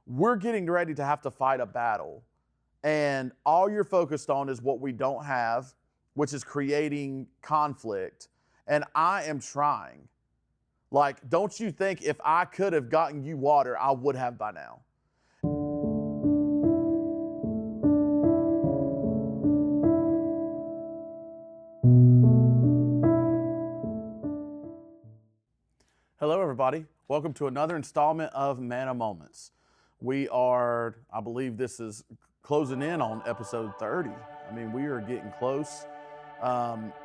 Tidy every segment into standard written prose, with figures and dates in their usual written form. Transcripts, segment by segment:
we're getting ready to have to fight a battle, and all you're focused on is what we don't have, which is creating conflict. And I am trying. Like, don't you think if I could have gotten you water, I would have by now? Hello, everybody. Welcome to another installment of Manna Moments. We are, I believe this is closing in on episode 30. I mean, we are getting close.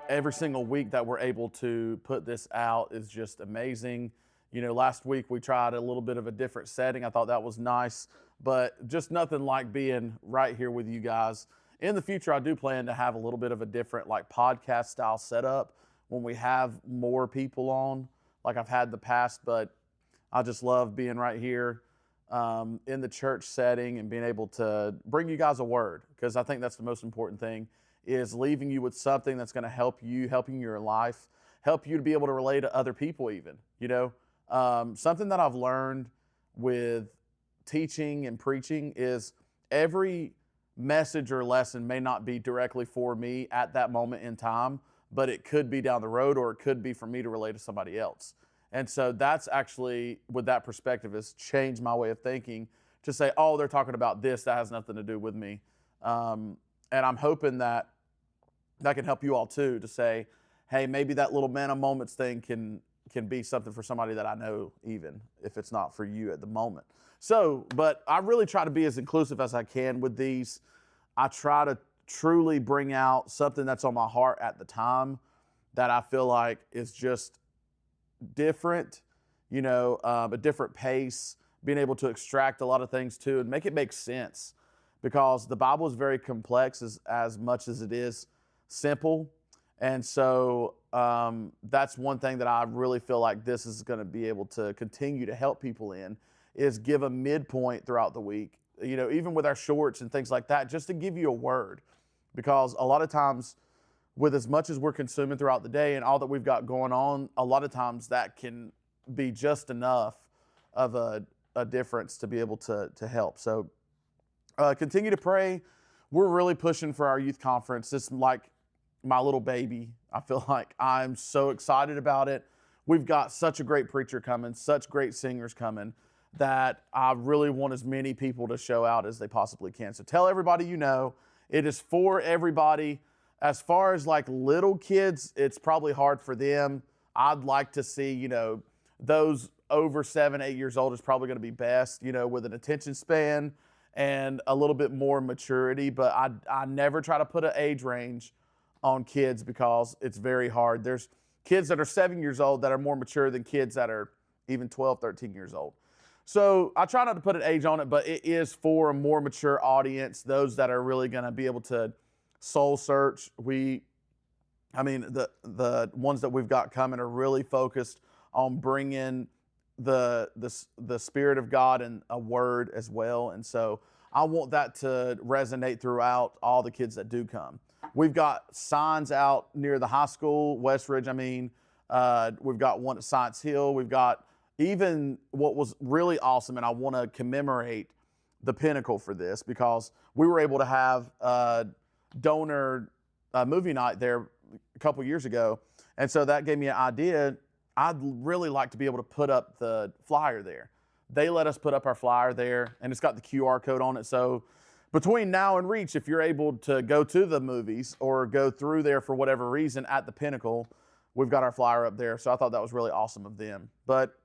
Every single week that we're able to put this out is just amazing. You know, last week we tried a little bit of a different setting. I thought that was nice, but just nothing like being right here with you guys. In the future, I do plan to have a little bit of a different like podcast style setup when we have more people on, like I've had in the past, but I just love being right here in the church setting and being able to bring you guys a word, because I think that's the most important thing, is leaving you with something that's going to help you, helping your life, help you to be able to relate to other people even, you know. Something that I've learned with teaching and preaching is every message or lesson may not be directly for me at that moment in time, but it could be down the road, or it could be for me to relate to somebody else. And so that's actually, with that perspective, has changed my way of thinking to say, oh, they're talking about this, that has nothing to do with me. And I'm hoping that that can help you all too, to say, hey, maybe that little Manna Moments thing can be something for somebody that I know, even if it's not for you at the moment. So, but I really try to be as inclusive as I can with these. I try to truly bring out something that's on my heart at the time that I feel like is just different, you know, a different pace, being able to extract a lot of things too and make it make sense, because the Bible is very complex as much as it is simple. And so that's one thing that I really feel like this is going to be able to continue to help people in, is give a midpoint throughout the week, you know, even with our shorts and things like that, just to give you a word. Because a lot of times, with as much as we're consuming throughout the day and all that we've got going on, a lot of times that can be just enough of a difference to be able to help. So continue to pray. We're really pushing for our youth conference. It's like my little baby. I feel like I'm so excited about it. We've got such a great preacher coming, such great singers coming, that I really want as many people to show out as they possibly can. So tell everybody you know. It is for everybody. As far as like little kids, it's probably hard for them. I'd like to see, you know, those over 7, 8 years old is probably going to be best, you know, with an attention span and a little bit more maturity. But I never try to put an age range on kids, because it's very hard. There's kids that are 7 years old that are more mature than kids that are even 12, 13 years oold. So I try not to put an age on it, but it is for a more mature audience, those that are really going to be able to soul search. The ones that we've got coming are really focused on bringing the Spirit of God and a word as well. And so I want that to resonate throughout all the kids that do come. We've got signs out near the high school, Westridge. We've got one at Science Hill. We've got even what was really awesome, and I want to commemorate the pinnacle for this, because we were able to have a donor movie night there a couple years ago. And so that gave me an idea. I'd really like to be able to put up the flyer there. They let us put up our flyer there, and it's got the QR code on it. So between now and Reach, if you're able to go to the movies or go through there for whatever reason at the Pinnacle, we've got our flyer up there. So I thought that was really awesome of them. But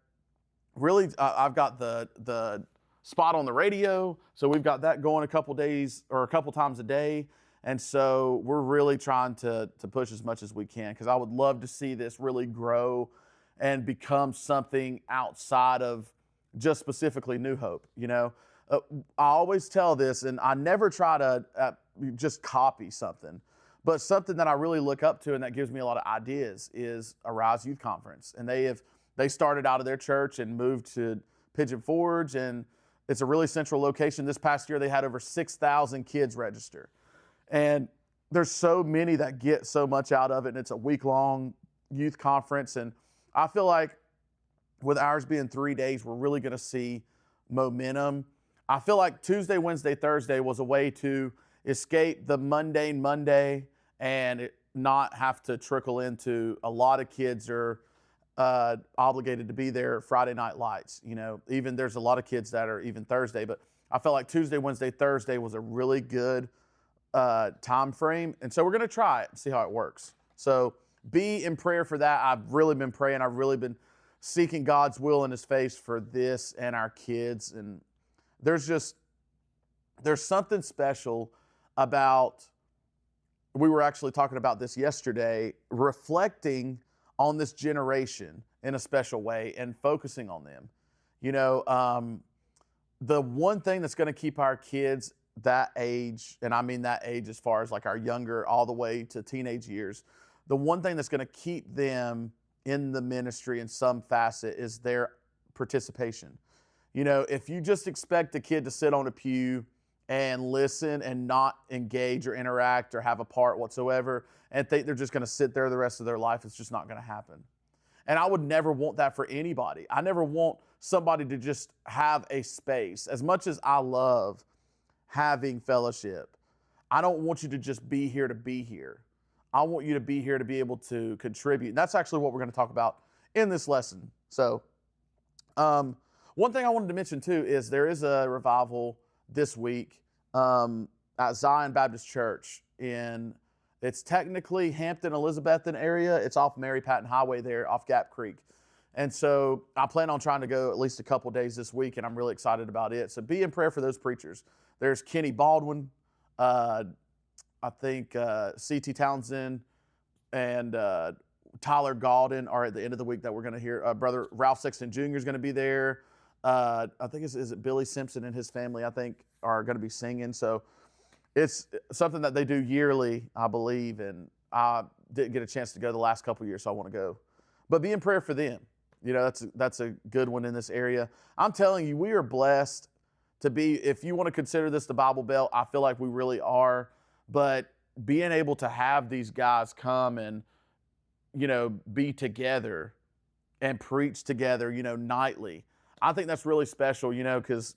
really, I've got the spot on the radio. So we've got that going a couple days or a couple times a day. And so we're really trying to push as much as we can, because I would love to see this really grow and become something outside of just specifically New Hope. You know, I always tell this, and I never try to just copy something, but something that I really look up to and that gives me a lot of ideas is Arise Youth Conference. And they started out of their church and moved to Pigeon Forge, and it's a really central location. This past year, they had over 6,000 kids register. And there's so many that get so much out of it, and it's a week-long youth conference. And I feel like with ours being 3 days, we're really going to see momentum. I feel like Tuesday, Wednesday, Thursday was a way to escape the mundane Monday and not have to trickle into a lot of kids are obligated to be there Friday night lights. You know, even there's a lot of kids that are even Thursday, but I felt like Tuesday, Wednesday, Thursday was a really good time frame. And so we're going to try it and see how it works. So be in prayer for that. I've really been praying. I've really been seeking God's will in his face for this and our kids. And there's something special about, we were actually talking about this yesterday, reflecting on this generation in a special way and focusing on them. You know, the one thing that's going to keep our kids that age, and I mean that age as far as like our younger all the way to teenage years, the one thing that's going to keep them in the ministry in some facet is their participation. You know, if you just expect a kid to sit on a pew and listen and not engage or interact or have a part whatsoever and think they're just going to sit there the rest of their life, it's just not going to happen. And I would never want that for anybody. I never want somebody to just have a space. As much as I love having fellowship, I don't want you to just be here to be here. I want you to be here to be able to contribute. And that's actually what we're going to talk about in this lesson. So one thing I wanted to mention too is there is a revival this week at Zion Baptist Church it's technically Hampton, Elizabethton area. It's off Mary Patton Highway there off Gap Creek. And so I plan on trying to go at least a couple days this week, and I'm really excited about it. So be in prayer for those preachers. There's Kenny Baldwin, I think C.T. Townsend, and Tyler Gaulden are at the end of the week that we're going to hear. Brother Ralph Sexton Jr. is going to be there. I think is it Billy Simpson and his family, I think, are going to be singing. So it's something that they do yearly, I believe, and I didn't get a chance to go the last couple of years, so I want to go. But be in prayer for them. You know, that's a good one in this area. I'm telling you, we are blessed to be, if you want to consider this the Bible Belt, I feel like we really are. But being able to have these guys come and, you know, be together and preach together, you know, nightly, I think that's really special, you know, because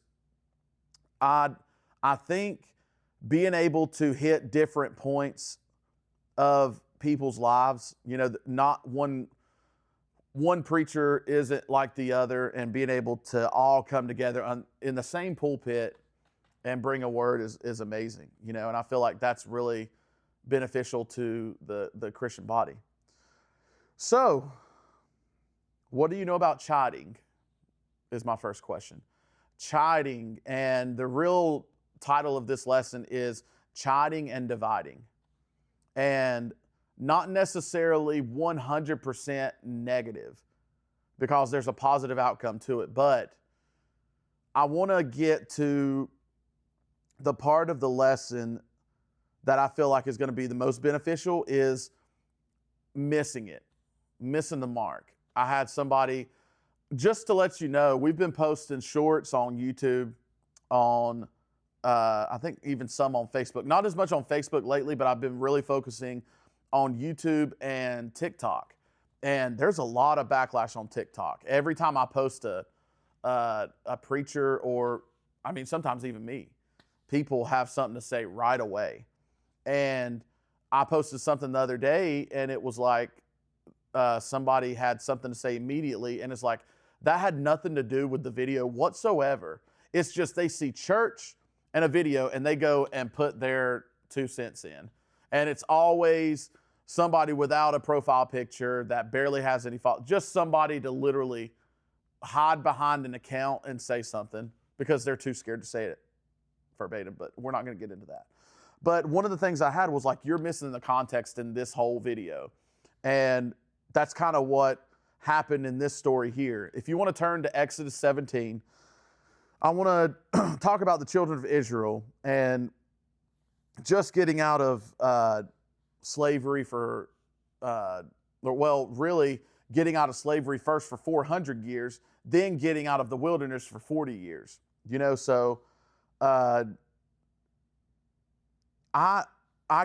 I think being able to hit different points of people's lives, you know, not one preacher isn't like the other, and being able to all come together in the same pulpit and bring a word is amazing, you know, and I feel like that's really beneficial to the Christian body. So, what do you know about chiding is my first question. Chiding, and the real title of this lesson is Chiding and Dividing. And not necessarily 100% negative, because there's a positive outcome to it. But I want to get to the part of the lesson that I feel like is going to be the most beneficial is missing the mark. I had somebody, just to let you know, we've been posting shorts on YouTube, on I think even some on Facebook. Not as much on Facebook lately, but I've been really focusing on YouTube and TikTok. And there's a lot of backlash on TikTok. Every time I post a preacher, or, I mean, sometimes even me, people have something to say right away. And I posted something the other day, and it was like somebody had something to say immediately, and it's like, that had nothing to do with the video whatsoever. It's just they see church and a video, and they go and put their 2 cents in. And it's always somebody without a profile picture that barely has any fault, just somebody to literally hide behind an account and say something because they're too scared to say it verbatim, but we're not going to get into that. But one of the things I had was like, you're missing the context in this whole video. And that's kind of what happened in this story here. If you want to turn to Exodus 17, I want to talk about the children of Israel and just getting out of slavery for, really getting out of slavery first for 400 years, then getting out of the wilderness for 40 years. You know, so I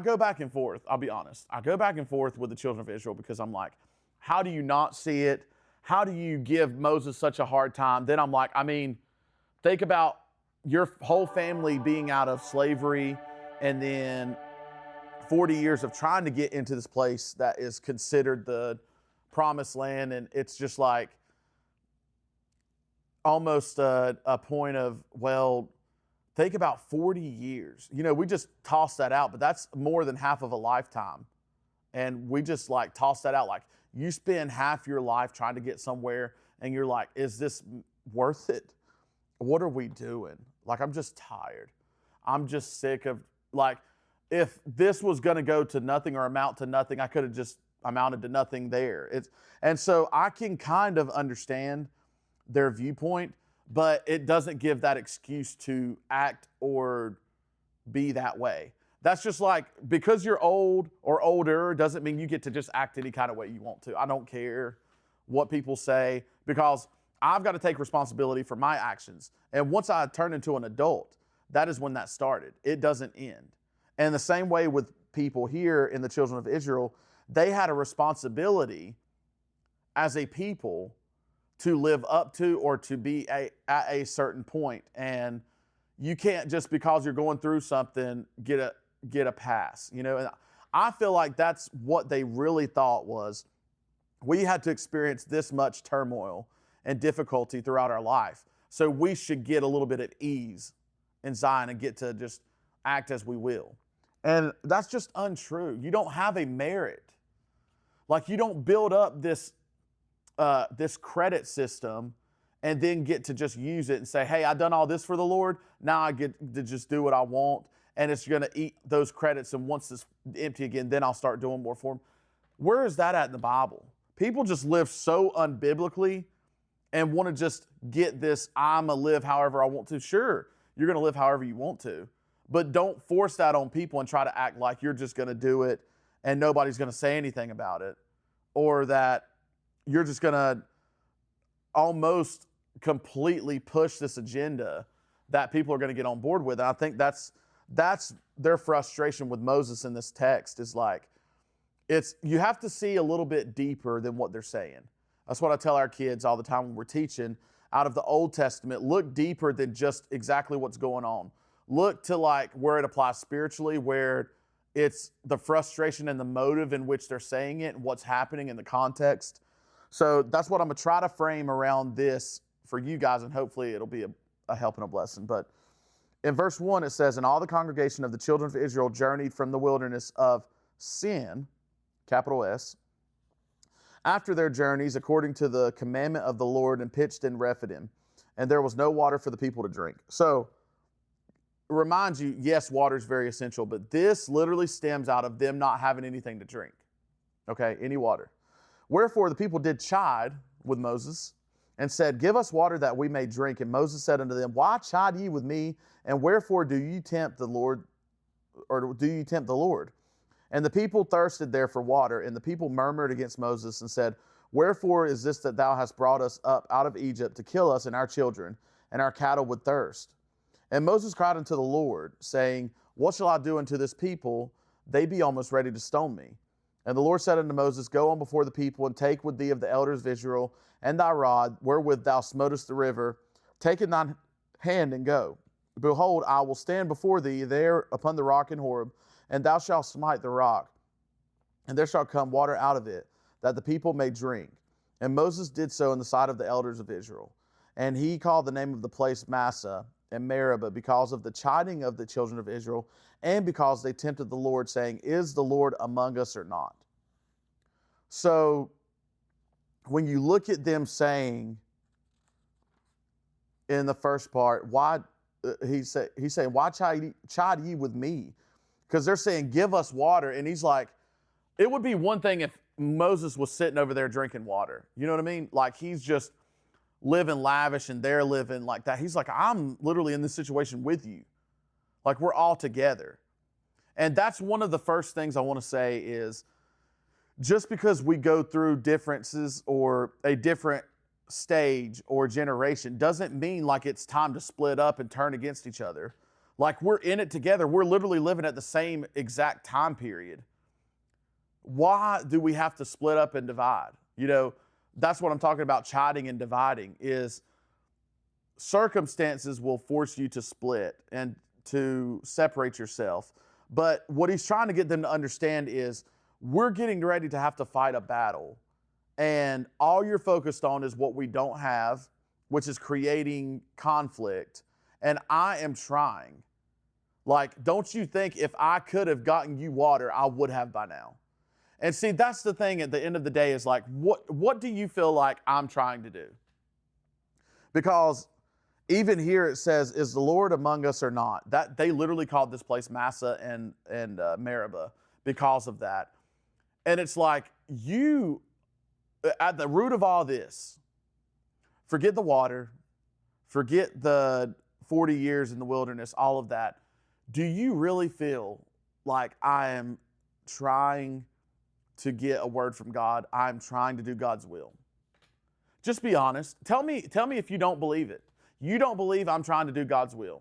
go back and forth. I'll be honest. I go back and forth with the children of Israel because I'm like, how do you not see it? How do you give Moses such a hard time? Then I'm like, I mean, think about your whole family being out of slavery and then 40 years of trying to get into this place that is considered the promised land. And it's just like almost a point of, well, think about 40 years. You know, we just toss that out, but that's more than half of a lifetime. And we just like toss that out. Like, you spend half your life trying to get somewhere and you're like, is this worth it? What are we doing? Like, I'm just tired. I'm just sick of, like, if this was going to go to nothing or amount to nothing, I could have just amounted to nothing there. And so I can kind of understand their viewpoint, but it doesn't give that excuse to act or be that way. That's just like, because you're old or older doesn't mean you get to just act any kind of way you want to. I don't care what people say, because I've got to take responsibility for my actions. And once I turn into an adult, that is when that started. It doesn't end. And the same way with people here in the children of Israel, they had a responsibility as a people to live up to or to be at a certain point. And you can't just because you're going through something get a pass. You know, and I feel like that's what they really thought was, we had to experience this much turmoil and difficulty throughout our life, so we should get a little bit of ease in Zion and get to just act as we will. And that's just untrue. You don't have a merit. Like, you don't build up this credit system and then get to just use it and say, hey, I've done all this for the Lord, now I get to just do what I want, and it's going to eat those credits, and once it's empty again, then I'll start doing more for them. Where is that at in the Bible? People just live so unbiblically and want to just get this, I'm going to live however I want to. Sure, you're going to live however you want to, but don't force that on people and try to act like you're just going to do it and nobody's going to say anything about it, or that you're just going to almost completely push this agenda that people are going to get on board with. And I think that's their frustration with Moses in this text, is like, you have to see a little bit deeper than what they're saying. That's what I tell our kids all the time when we're teaching out of the Old Testament. Look deeper than just exactly what's going on. Look to like where it applies spiritually, where it's the frustration and the motive in which they're saying it and what's happening in the context. So that's what I'm going to try to frame around this for you guys, and hopefully it'll be a help and a blessing. But in verse 1, it says, and all the congregation of the children of Israel journeyed from the wilderness of Sin, capital S, after their journeys according to the commandment of the Lord, and pitched in Rephidim, and there was no water for the people to drink. So it reminds you, yes, water is very essential, but this literally stems out of them not having anything to drink. Okay, any water. Wherefore the people did chide with Moses, and said, give us water that we may drink. And Moses said unto them, why chide ye with me? And wherefore do you tempt the Lord, or do you tempt the Lord? And the people thirsted there for water, and the people murmured against Moses and said, wherefore is this that thou hast brought us up out of Egypt to kill us and our children and our cattle with thirst? And Moses cried unto the Lord, saying, what shall I do unto this people? They be almost ready to stone me. And the Lord said unto Moses, go on before the people, and take with thee of the elders of Israel and thy rod, wherewith thou smotest the river. Take in thine hand and go. Behold, I will stand before thee there upon the rock in Horeb, and thou shalt smite the rock, and there shall come water out of it, that the people may drink. And Moses did so in the sight of the elders of Israel. And he called the name of the place Massa and Meribah, because of the chiding of the children of Israel, and because they tempted the Lord, saying, is the Lord among us or not? So when you look at them saying in the first part, why he's saying, why chide ye with me? Because they're saying, give us water. And he's like, it would be one thing if Moses was sitting over there drinking water. You know what I mean? Like, he's just living lavish and they're living like that. He's like, I'm literally in this situation with you. Like, we're all together. And that's one of the first things I want to say is, just because we go through differences or a different stage or generation doesn't mean like it's time to split up and turn against each other. Like, we're in it together. We're literally living at the same exact time period. Why do we have to split up and divide? You know, that's what I'm talking about, chiding and dividing, is circumstances will force you to split and to separate yourself. But what he's trying to get them to understand is we're getting ready to have to fight a battle. And all you're focused on is what we don't have, which is creating conflict. And I am trying. Like, don't you think if I could have gotten you water, I would have by now? And see, that's the thing at the end of the day is like, what do you feel like I'm trying to do? Because even here it says, is the Lord among us or not? That they literally called this place Massa and Meribah because of that. And it's like, you, at the root of all this, forget the water, forget the 40 years in the wilderness, all of that. Do you really feel like I am trying to get a word from God? I'm trying to do God's will. Just be honest. Tell me if you don't believe it. You don't believe I'm trying to do God's will.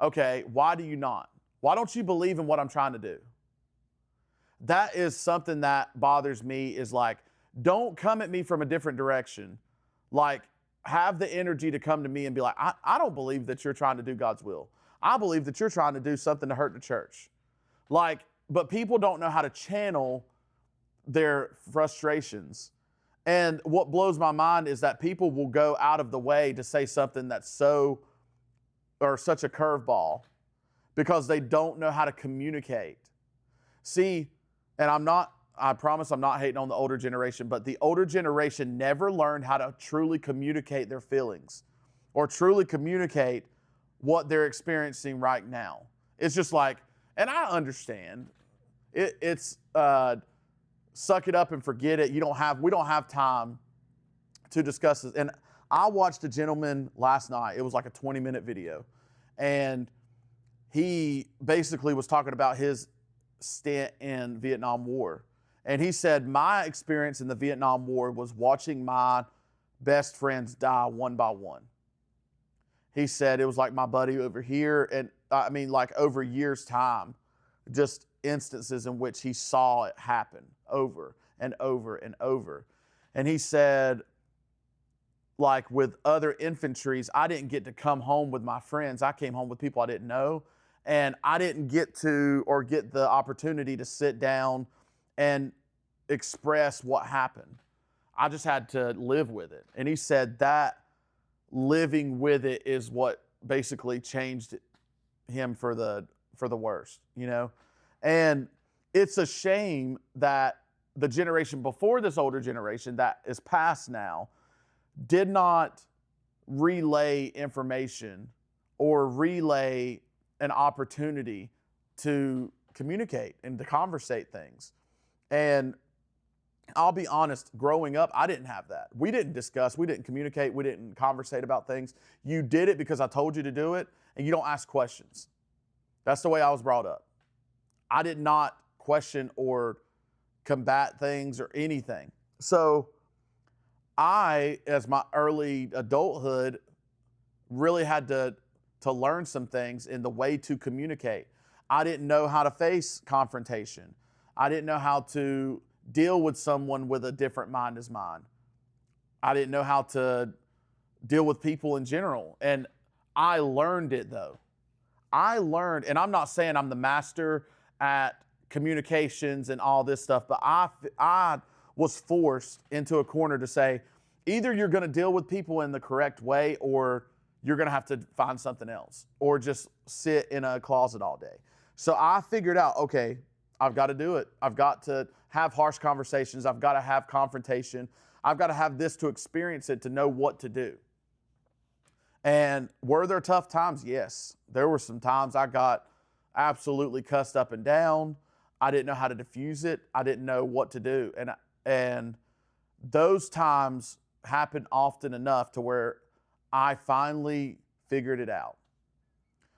Okay, why do you not? Why don't you believe in what I'm trying to do? That is something that bothers me, is like, don't come at me from a different direction. Like, have the energy to come to me and be like, I don't believe that you're trying to do God's will. I believe that you're trying to do something to hurt the church. Like, but people don't know how to channel their frustrations. And what blows my mind is that people will go out of the way to say something that's such a curveball because they don't know how to communicate. See, and I promise I'm not hating on the older generation, but the older generation never learned how to truly communicate their feelings or truly communicate what they're experiencing right now. It's just like, and I understand, it's suck it up and forget it. We don't have time to discuss this. And I watched a gentleman last night. It was like a 20-minute video. And he basically was talking about his stint in Vietnam War. And he said, my experience in the Vietnam War was watching my best friends die one by one. He said it was like my buddy over here. And I mean, like over years' time, just instances in which he saw it happen over and over and over. And he said, like with other infantries, I didn't get to come home with my friends. I came home with people I didn't know. And I didn't get the opportunity to sit down and express what happened. I just had to live with it. And he said that living with it is what basically changed him for the worst, you know? And it's a shame that the generation before this older generation that is past now did not relay information or relay an opportunity to communicate and to conversate things. And I'll be honest, growing up, I didn't have that. We didn't discuss, we didn't communicate, we didn't conversate about things. You did it because I told you to do it, and you don't ask questions. That's the way I was brought up. I did not question or combat things or anything. So I, as my early adulthood, really had to learn some things in the way to communicate. I didn't know how to face confrontation. I didn't know how to deal with someone with a different mind as mine. I didn't know how to deal with people in general. And I learned it though. And I'm not saying I'm the master at communications and all this stuff, but I was forced into a corner to say, either you're going to deal with people in the correct way, or you're going to have to find something else, or just sit in a closet all day. So I figured out, okay, I've got to do it. I've got to have harsh conversations. I've got to have confrontation. I've got to have this to experience it, to know what to do. And were there tough times? Yes. There were some times I got absolutely cussed up and down. I didn't know how to diffuse it. I didn't know what to do. And those times happen often enough to where I finally figured it out.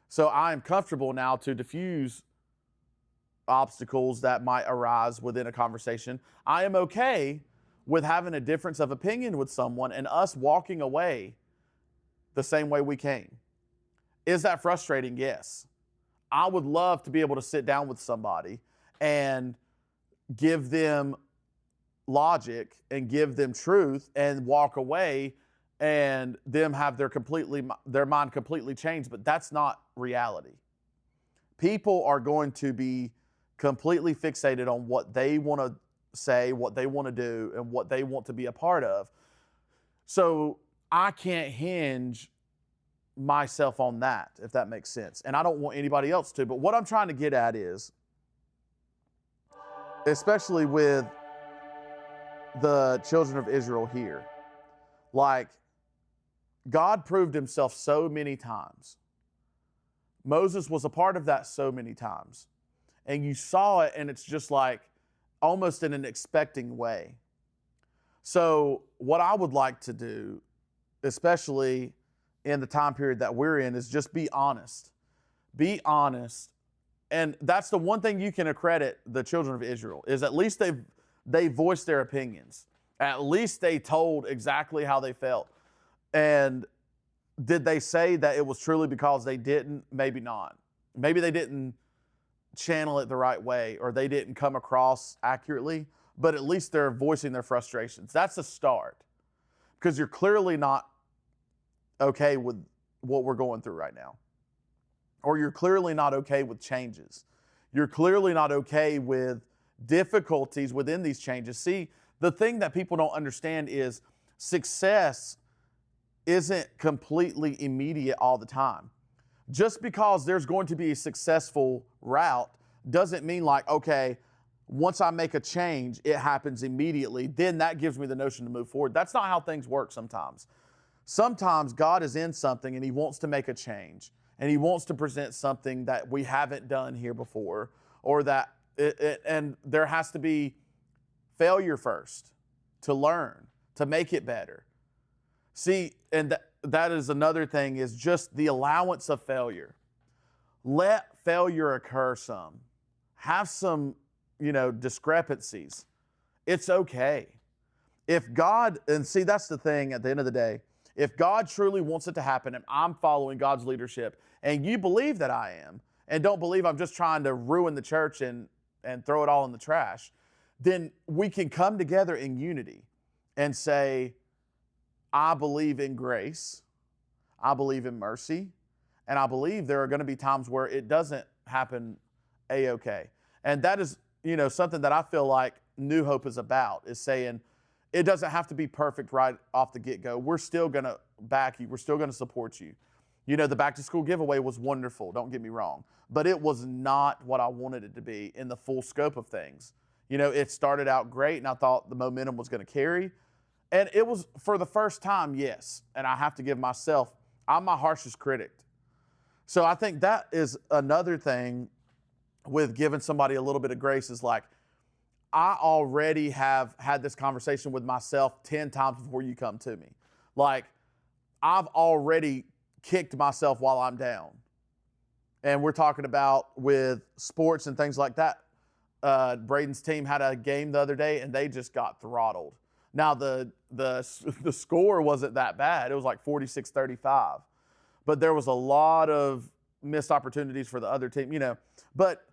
So I am comfortable now to diffuse obstacles that might arise within a conversation. I am okay with having a difference of opinion with someone and us walking away the same way we came. Is that frustrating? Yes. I would love to be able to sit down with somebody and give them logic and give them truth and walk away and them have their mind completely changed, but that's not reality. People are going to be completely fixated on what they want to say, what they want to do, and what they want to be a part of. So I can't hinge myself on that, if that makes sense. And I don't want anybody else to. But what I'm trying to get at is, especially with the children of Israel here, like, God proved himself so many times. Moses was a part of that so many times. And you saw it, and it's just like almost in an expecting way. So what I would like to do, especially in the time period that we're in, is just be honest. Be honest. And that's the one thing you can accredit the children of Israel, is at least they voiced their opinions. At least they told exactly how they felt. And did they say that it was truly because they didn't? Maybe not. Maybe they didn't channel it the right way, or they didn't come across accurately, but at least they're voicing their frustrations. That's a start, because you're clearly not okay with what we're going through right now, or you're clearly not okay with changes. You're clearly not okay with difficulties within these changes. See, the thing that people don't understand is success isn't completely immediate all the time. Just because there's going to be a successful route doesn't mean like, okay, once I make a change, it happens immediately. Then that gives me the notion to move forward. That's not how things work sometimes. Sometimes God is in something and he wants to make a change, and he wants to present something that we haven't done here before, or that and there has to be failure first to learn, to make it better. See, and that is another thing, is just the allowance of failure. Let failure occur some. Have some, discrepancies. It's okay. If God, and see, that's the thing at the end of the day, if God truly wants it to happen and I'm following God's leadership, and you believe that I am, and don't believe I'm just trying to ruin the church and throw it all in the trash, then we can come together in unity and say, I believe in grace, I believe in mercy, and I believe there are going to be times where it doesn't happen A-okay. And that is, something that I feel like New Hope is about, is saying it doesn't have to be perfect right off the get-go. We're still going to back you. We're still going to support you. The back to school giveaway was wonderful, don't get me wrong, but it was not what I wanted it to be in the full scope of things. It started out great, and I thought the momentum was going to carry. And it was, for the first time, yes. And I have to give myself, I'm my harshest critic. So I think that is another thing with giving somebody a little bit of grace, is like, I already have had this conversation with myself 10 times before you come to me. Like, I've already kicked myself while I'm down. And we're talking about with sports and things like that. Braden's team had a game the other day, and they just got throttled. Now, the score wasn't that bad. It was like 46-35. But there was a lot of missed opportunities for the other team, But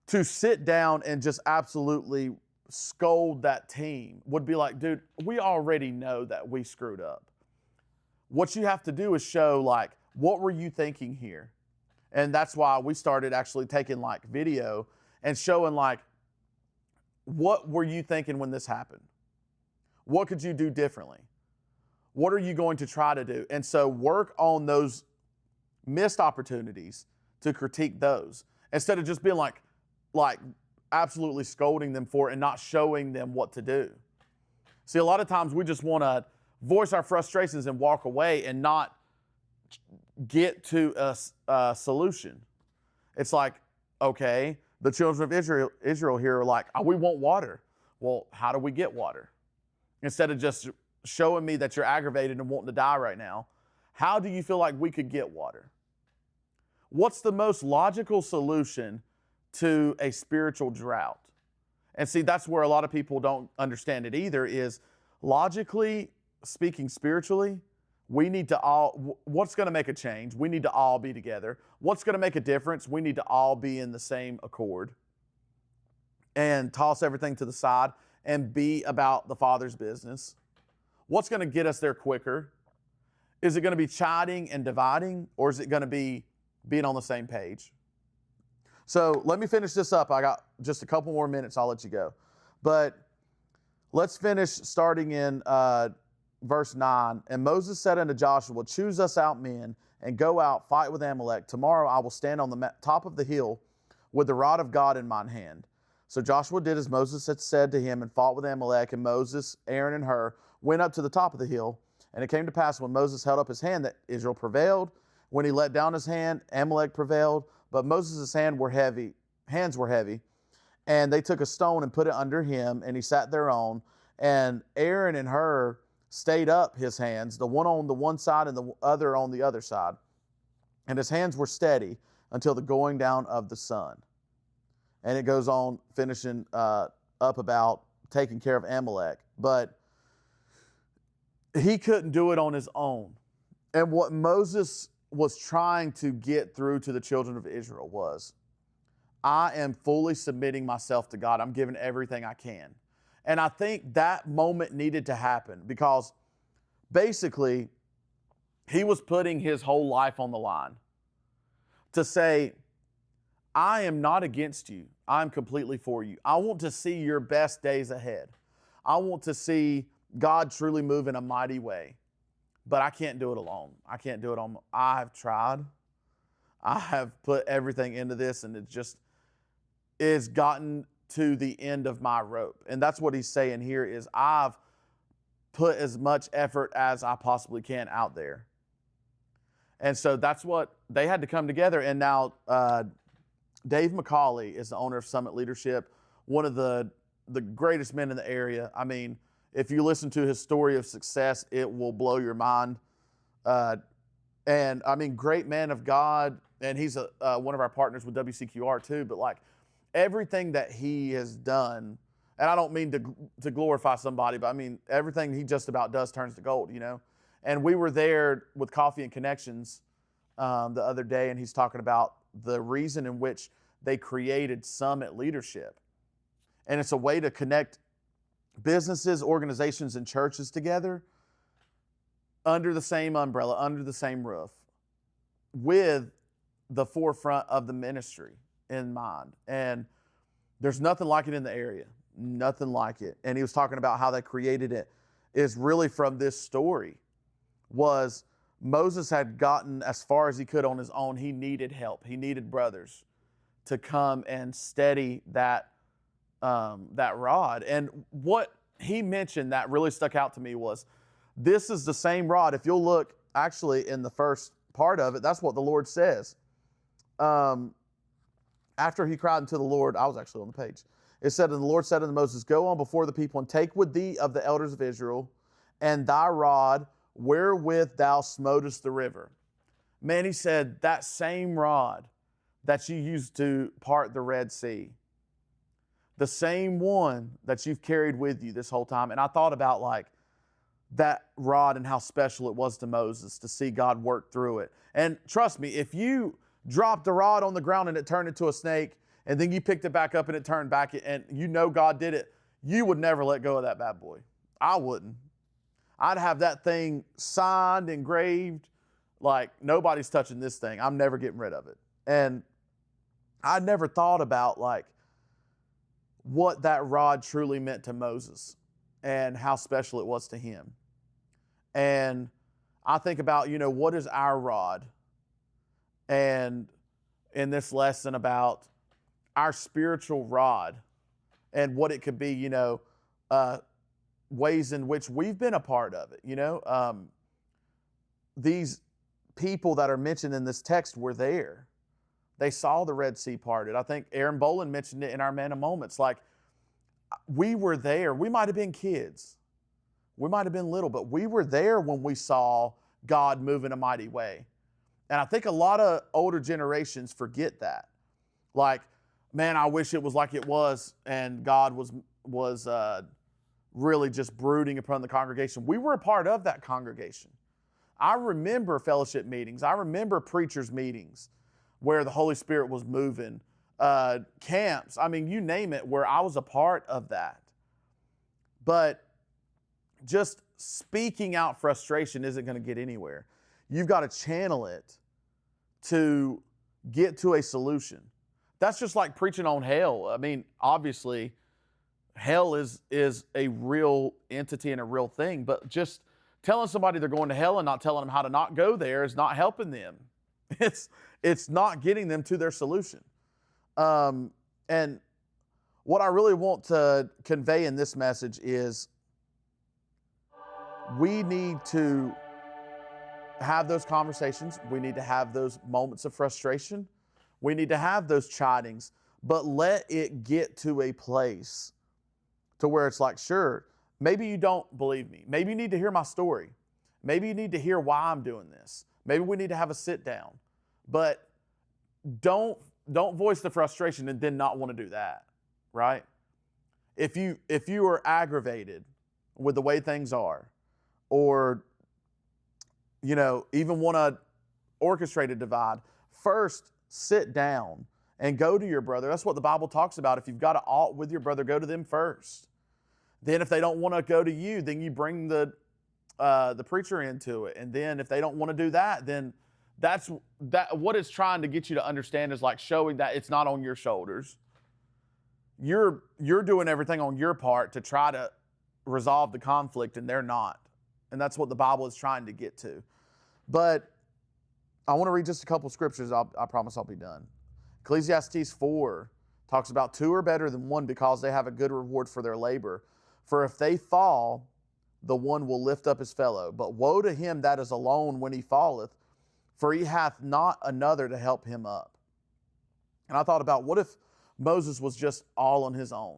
to sit down and just absolutely scold that team would be like, dude, we already know that we screwed up. What you have to do is show, like, what were you thinking here? And that's why we started actually taking, like, video and showing, like, what were you thinking when this happened? What could you do differently? What are you going to try to do? And so work on those missed opportunities to critique those, instead of just being like absolutely scolding them for it and not showing them what to do. See, a lot of times we just want to voice our frustrations and walk away and not get to a solution. It's like, okay, the children of Israel here are like, oh, we want water. Well, how do we get water? Instead of just showing me that you're aggravated and wanting to die right now, how do you feel like we could get water? What's the most logical solution to a spiritual drought? And see, that's where a lot of people don't understand it either, is logically speaking, spiritually, we need to all, what's going to make a change? We need to all be together. What's going to make a difference? We need to all be in the same accord and toss everything to the side and be about the Father's business. What's going to get us there quicker? Is it going to be chiding and dividing, or is it going to be being on the same page? So let me finish this up. I got just a couple more minutes. I'll let you go. But let's finish starting in verse 9. And Moses said unto Joshua, choose us out men and go out, fight with Amalek. Tomorrow I will stand on the top of the hill with the rod of God in mine hand. So Joshua did as Moses had said to him and fought with Amalek. And Moses, Aaron, and Hur went up to the top of the hill. And it came to pass when Moses held up his hand that Israel prevailed. When he let down his hand, Amalek prevailed. But Moses' hands were heavy. And they took a stone and put it under him, and he sat thereon. And Aaron and Hur stayed up his hands, the one on the one side and the other on the other side. And his hands were steady until the going down of the sun. And it goes on finishing up about taking care of Amalek. But he couldn't do it on his own. And what Moses was trying to get through to the children of Israel was, I am fully submitting myself to God. I'm giving everything I can. And I think that moment needed to happen because basically he was putting his whole life on the line to say, I am not against you. I'm completely for you. I want to see your best days ahead. I want to see God truly move in a mighty way. But I can't do it alone. I can't do it on. I have tried. I have put everything into this, and it just is gotten to the end of my rope. And that's what he's saying here is I've put as much effort as I possibly can out there. And so that's what they had to come together. And now Dave McCauley is the owner of Summit Leadership, one of the greatest men in the area. I mean, if you listen to his story of success, it will blow your mind. And I mean, great man of God. And he's one of our partners with WCQR too. But like everything that he has done, and I don't mean to glorify somebody, but I mean, everything he just about does turns to gold, you know? And we were there with Coffee and Connections the other day, and he's talking about the reason in which they created Summit Leadership. And it's a way to connect businesses, organizations, and churches together under the same umbrella, under the same roof, with the forefront of the ministry in mind. And there's nothing like it in the area. Nothing like it. And he was talking about how they created it is really from this story. Was Moses had gotten as far as he could on his own. He needed help. He needed brothers to come and steady that rod. And what he mentioned that really stuck out to me was, this is the same rod. If you'll look actually in the first part of it, that's what the Lord says. After he cried unto the Lord, I was actually on the page. It said, and the Lord said unto Moses, go on before the people and take with thee of the elders of Israel and thy rod wherewith thou smotest the river. Man, he said, that same rod that you used to part the Red Sea, the same one that you've carried with you this whole time. And I thought about like that rod and how special it was to Moses to see God work through it. And trust me, if you dropped the rod on the ground and it turned into a snake, and then you picked it back up and it turned back, and you know God did it, you would never let go of that bad boy. I wouldn't. I'd have that thing signed, engraved, like nobody's touching this thing. I'm never getting rid of it. And I never thought about like what that rod truly meant to Moses and how special it was to him. And I think about, you know, what is our rod? And in this lesson about our spiritual rod and what it could be, you know, ways in which we've been a part of it, you know. These people that are mentioned in this text were there. They saw the Red Sea parted. I think Aaron Boland mentioned it in our Manna Moments. Like, we were there. We might have been kids. We might have been little, but we were there when we saw God move in a mighty way. And I think a lot of older generations forget that. Like, man, I wish it was like it was, and God was really just brooding upon the congregation. We were a part of that congregation. I remember fellowship meetings. I remember preachers' meetings where the Holy Spirit was moving. Camps, I mean, you name it, where I was a part of that. But just speaking out frustration isn't going to get anywhere. You've got to channel it to get to a solution. That's just like preaching on hell. I mean, obviously, hell is a real entity and a real thing, but just telling somebody they're going to hell and not telling them how to not go there is not helping them. It's not getting them to their solution. And what I really want to convey in this message is we need to have those conversations. We need to have those moments of frustration. We need to have those chidings, but let it get to a place to where it's like, sure, maybe you don't believe me. Maybe you need to hear my story. Maybe you need to hear why I'm doing this. Maybe we need to have a sit down. But don't voice the frustration and then not want to do that, right? If you are aggravated with the way things are, or even want to orchestrate a divide, first sit down and go to your brother. That's what the Bible talks about. If you've got an ought with your brother, go to them first. Then if they don't want to go to you, then you bring the preacher into it. And then if they don't want to do that, then that's what it's trying to get you to understand is like showing that it's not on your shoulders. You're doing everything on your part to try to resolve the conflict, and they're not. And that's what the Bible is trying to get to. But I want to read just a couple scriptures. I promise I'll be done. Ecclesiastes 4 talks about 2 are better than 1 because they have a good reward for their labor. For if they fall, the one will lift up his fellow. But woe to him that is alone when he falleth, for he hath not another to help him up. And I thought about, what if Moses was just all on his own?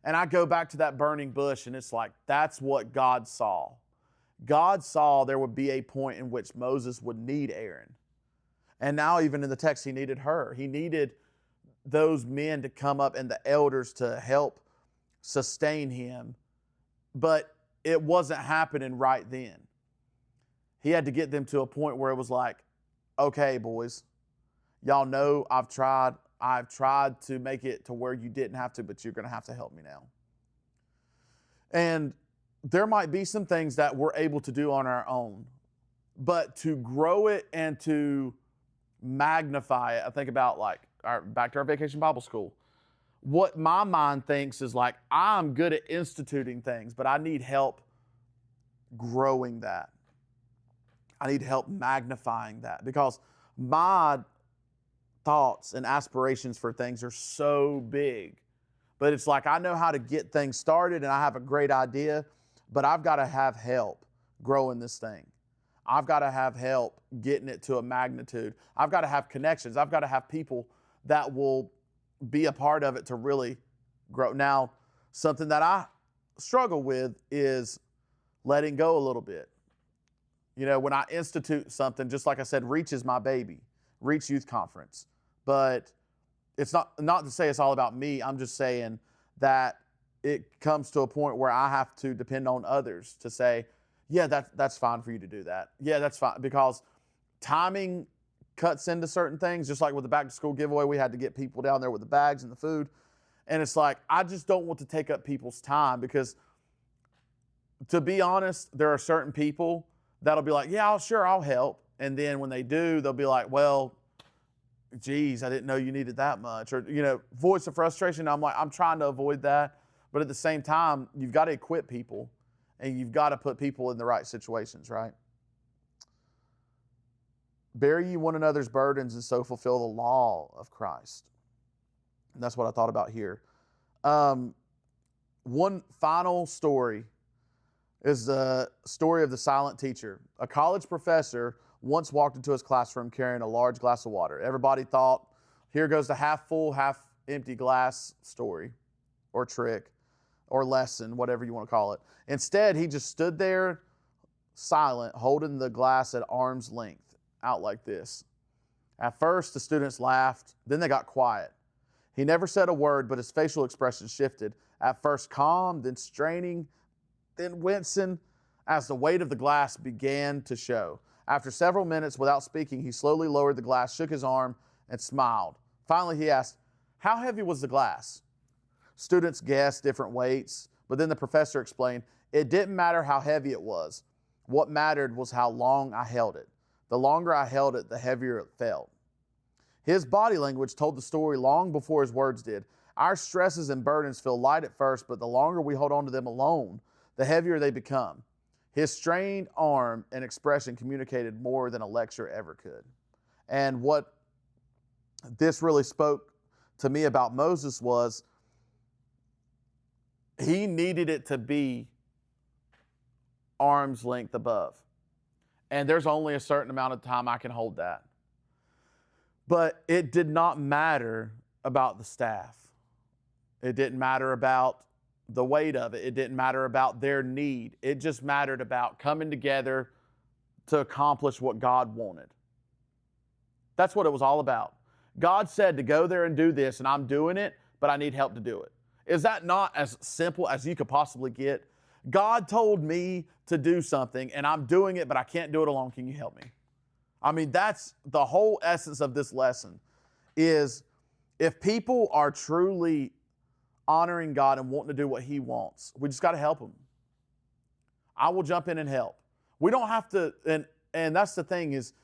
And I go back to that burning bush, and it's like, that's what God saw. God saw there would be a point in which Moses would need Aaron. And now even in the text, he needed her. He needed those men to come up and the elders to help sustain him. But it wasn't happening right then. He had to get them to a point where it was like, okay, boys, y'all know I've tried to make it to where you didn't have to, but you're going to have to help me now. And there might be some things that we're able to do on our own, but to grow it and to magnify it, I think about back to our vacation Bible school. What my mind thinks is like, I'm good at instituting things, but I need help growing that. I need help magnifying that, because my thoughts and aspirations for things are so big. But it's like, I know how to get things started and I have a great idea, but I've got to have help growing this thing. I've got to have help getting it to a magnitude. I've got to have connections. I've got to have people that will be a part of it to really grow. Now, something that I struggle with is letting go a little bit. When I institute something, just like I said, Reach is my baby, Reach Youth Conference. But it's not to say it's all about me. I'm just saying that it comes to a point where I have to depend on others to say, yeah, that's fine for you to do that. Yeah, that's fine. Because timing cuts into certain things, just like with the back to school giveaway, we had to get people down there with the bags and the food. And it's like, I just don't want to take up people's time, because to be honest, there are certain people that'll be like, yeah, I'll help. And then when they do, they'll be like, well, geez, I didn't know you needed that much. Or, voice of frustration. I'm like, I'm trying to avoid that. But at the same time, you've got to equip people and you've got to put people in the right situations, right? Bear ye one another's burdens and so fulfill the law of Christ. And that's what I thought about here. One final story is the story of the silent teacher. A college professor once walked into his classroom carrying a large glass of water. Everybody thought, here goes the half full, half empty glass story or trick or lesson, whatever you want to call it. Instead, he just stood there silent, holding the glass at arm's length, out like this. At first, the students laughed. Then they got quiet. He never said a word, but his facial expression shifted. At first calm, then straining, then wincing, as the weight of the glass began to show. After several minutes, without speaking, he slowly lowered the glass, shook his arm, and smiled. Finally, he asked, how heavy was the glass? Students guessed different weights, but then the professor explained, It didn't matter how heavy it was. What mattered was how long I held it. The longer I held it, the heavier it felt. His body language told the story long before his words did. Our stresses and burdens feel light at first, but the longer we hold on to them alone, the heavier they become. His strained arm and expression communicated more than a lecture ever could. And what this really spoke to me about Moses was he needed it to be arm's length above. And there's only a certain amount of time I can hold that. But it did not matter about the staff. It didn't matter about the weight of it. It didn't matter about their need. It just mattered about coming together to accomplish what God wanted. That's what it was all about. God said to go there and do this, and I'm doing it, but I need help to do it. Is that not as simple as you could possibly get? God told me to do something, and I'm doing it, but I can't do it alone. Can you help me? I mean, that's the whole essence of this lesson, is if people are truly honoring God and wanting to do what He wants, we just got to help them. I will jump in and help. We don't have to, and that's the thing is,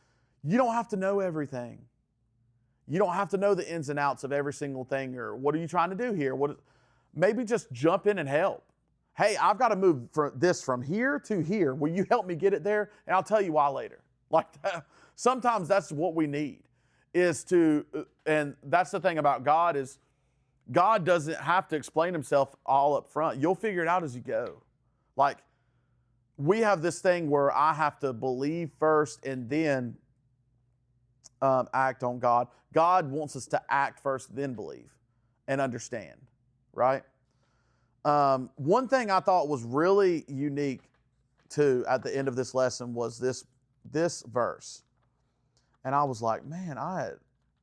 you don't have to know everything. You don't have to know the ins and outs of every single thing, or what are you trying to do here? Maybe just jump in and help. Hey, I've got to move this from here to here. Will you help me get it there? And I'll tell you why later. Like that. Sometimes that's what we need is to, and that's the thing about God is God doesn't have to explain Himself all up front. You'll figure it out as you go. Like we have this thing where I have to believe first and then act on God. God wants us to act first, then believe and understand, right? One thing I thought was really unique too at the end of this lesson was this verse. And I was like, man, I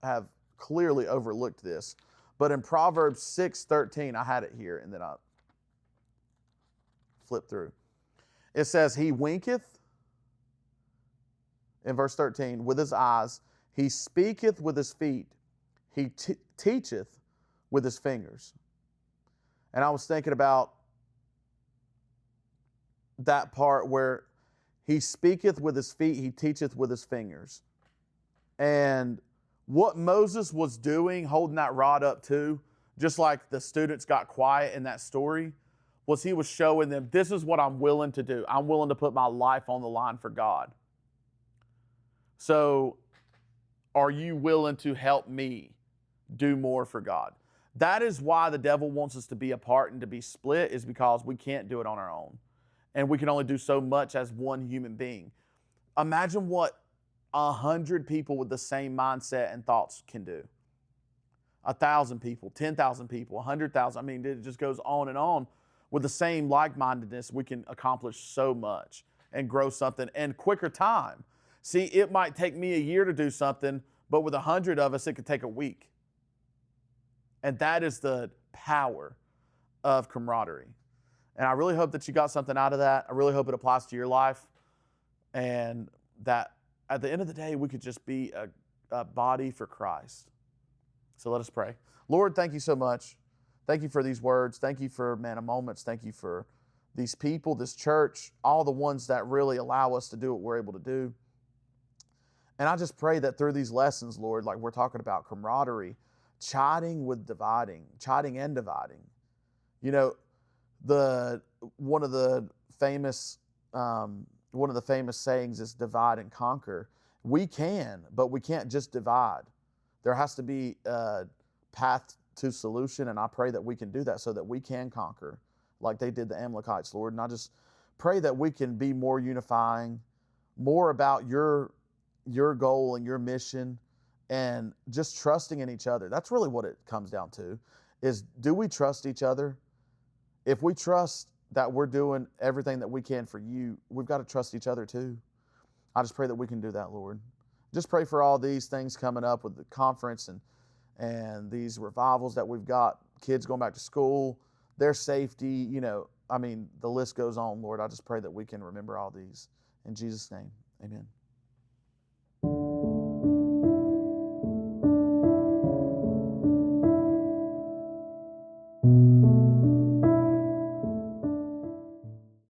have clearly overlooked this. But in Proverbs 6:13, I had it here, and then I flipped through. It says, He winketh, in verse 13, with His eyes. He speaketh with His feet. He teacheth with His fingers. And I was thinking about that part where He speaketh with His feet, He teacheth with His fingers. And what Moses was doing, holding that rod up too, just like the students got quiet in that story, was he was showing them, this is what I'm willing to do. I'm willing to put my life on the line for God. So, are you willing to help me do more for God? That is why the devil wants us to be apart and to be split, is because we can't do it on our own. And we can only do so much as one human being. Imagine what 100 people with the same mindset and thoughts can do. 1,000 people, 10,000 people, 100,000. I mean, it just goes on and on. With the same like-mindedness, we can accomplish so much and grow something in quicker time. See, it might take me a year to do something, but with 100 of us, it could take a week. And that is the power of camaraderie. And I really hope that you got something out of that. I really hope it applies to your life. And that at the end of the day, we could just be a body for Christ. So let us pray. Lord, thank you so much. Thank you for these words. Thank you for Manna Moments. Thank you for these people, this church, all the ones that really allow us to do what we're able to do. And I just pray that through these lessons, Lord, like we're talking about camaraderie, chiding with dividing, chiding and dividing. You know, one of the famous sayings is divide and conquer. We can, but we can't just divide. There has to be a path to solution, and I pray that we can do that so that we can conquer like they did the Amalekites, Lord. And I just pray that we can be more unifying, more about your goal and your mission, and just trusting in each other. That's really what it comes down to, is do we trust each other? If we trust that we're doing everything that we can for you, we've got to trust each other too. I just pray that we can do that, Lord. Just pray for all these things coming up with the conference and these revivals that we've got, kids going back to school, their safety, the list goes on, Lord. I just pray that we can remember all these. In Jesus' name, amen.